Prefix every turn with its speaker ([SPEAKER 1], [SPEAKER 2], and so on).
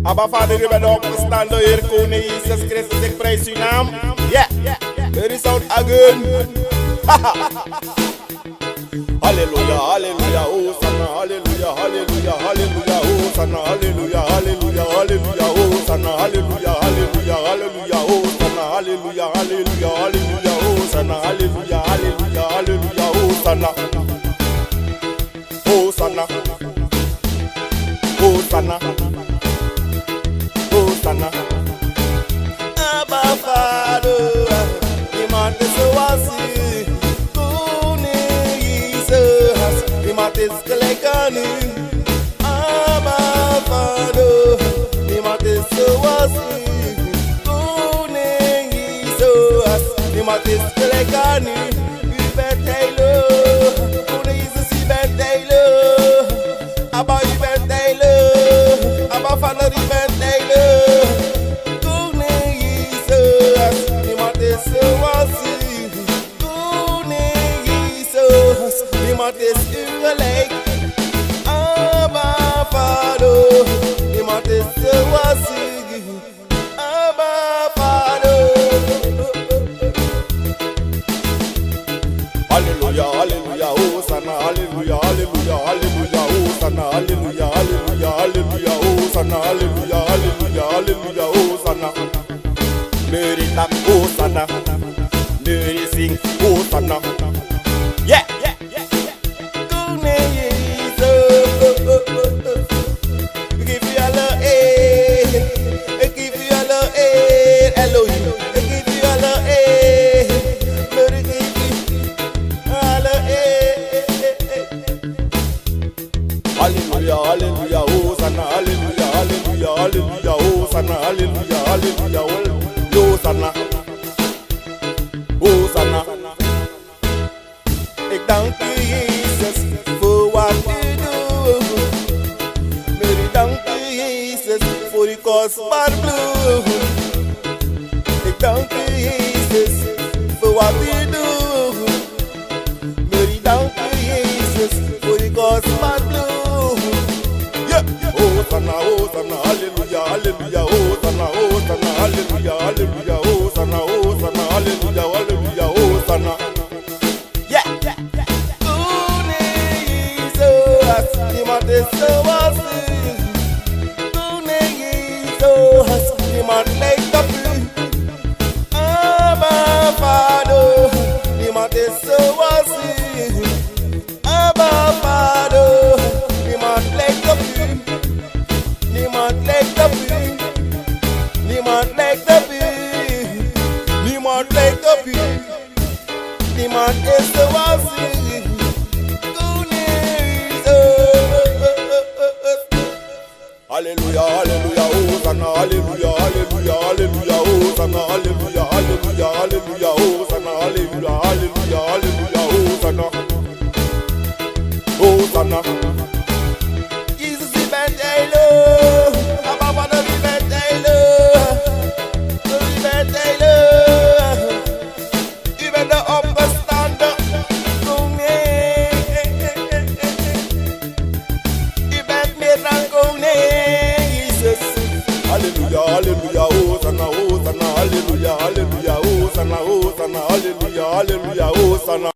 [SPEAKER 1] Abba Vader, u bent opgestaan door Heer Koning Jezus Christus, ik prijs uw naam. Ja, er is out again. Halleluja, halleluja, Hosanna, halleluja, halleluja, halleluja, Hosanna, halleluja, halleluja, halleluja, Hosanna, halleluja, halleluja, halleluja, Hosanna, halleluja, halleluja, halleluja, Hosanna, halleluja, halleluja, halleluja, Hosanna, Hosanna, Hosanna, Hosanna. Abba Vader, iemand is zoals u, Koning Jezus, iemand is gelijk aan u. Abba Vader, iemand is zoals u, Koning Jezus, iemand is gelijk aan u. U bent heilig, Koning Jezus, u bent heilig. Abba, u bent heilig, Abba Vader, u bent heilig. Koning Jezus, niemand is zoals u. Koning Jezus, niemand is u gelijk. Abba Vader, niemand is zoals u. Abba Vader. Halleluja, halleluja, Hosanna, halleluja, halleluja, halleluja, Hosanna, halleluja, halleluja, halleluja, Hosanna, halleluja, halleluja, halleluja, Hosanna. Mary tap Hosanna, Mary sing Hosanna. Yeah, yeah, yeah, yeah. Koning Jezus, we give you all the air, we give you all the air, Elohim, we give you all the air, Mary give you all the air. Hallelujah, hallelujah, Hosanna, hallelujah, hallelujah, hallelujah, Hosanna, hallelujah, hallelujah, Hosanna, Hosanna. Ik dank u Jezus voor wat u doet. Mary dank u Jezus voor uw kostbaar bloed. Ik dank u Jezus voor wat u doet. Mary dank u Jezus voor uw kostbaar bloed. Hosanna, Hosanna, hallelujah, hallelujah, Hosanna, Hosanna, hallelujah, hallelujah, Hosanna, Hosanna, hallelujah, hallelujah, Hosanna. Yeah, yeah, yeah. Koning Jezus, niemand is zoals u. Koning Jezus, niemand lijkt op u. Abba Vader, niemand is zoals u. Abba Vader, niemand lijkt op u. Niemand lijkt op u. Niemand lijkt op u. Niemand lijkt op u. Niemand is zoals u. Koning Jezus. Halleluja, halleluja, Hosanna, halleluja, halleluja, halleluja, Hosanna, halleluja, halleluja, halleluja, Hosanna, halleluja, halleluja, halleluja, Hosanna, Hosanna. Jesus, u bent heilig. Abba Vader, u bent heilig. U bent heilig. U bent de opgestande koning. U bent meer dan koning, Jezus. Halleluja, halleluja, Hosanna, Hosanna, halleluja, halleluja, Hosanna, Hosanna, halleluja, halleluja, Hosanna.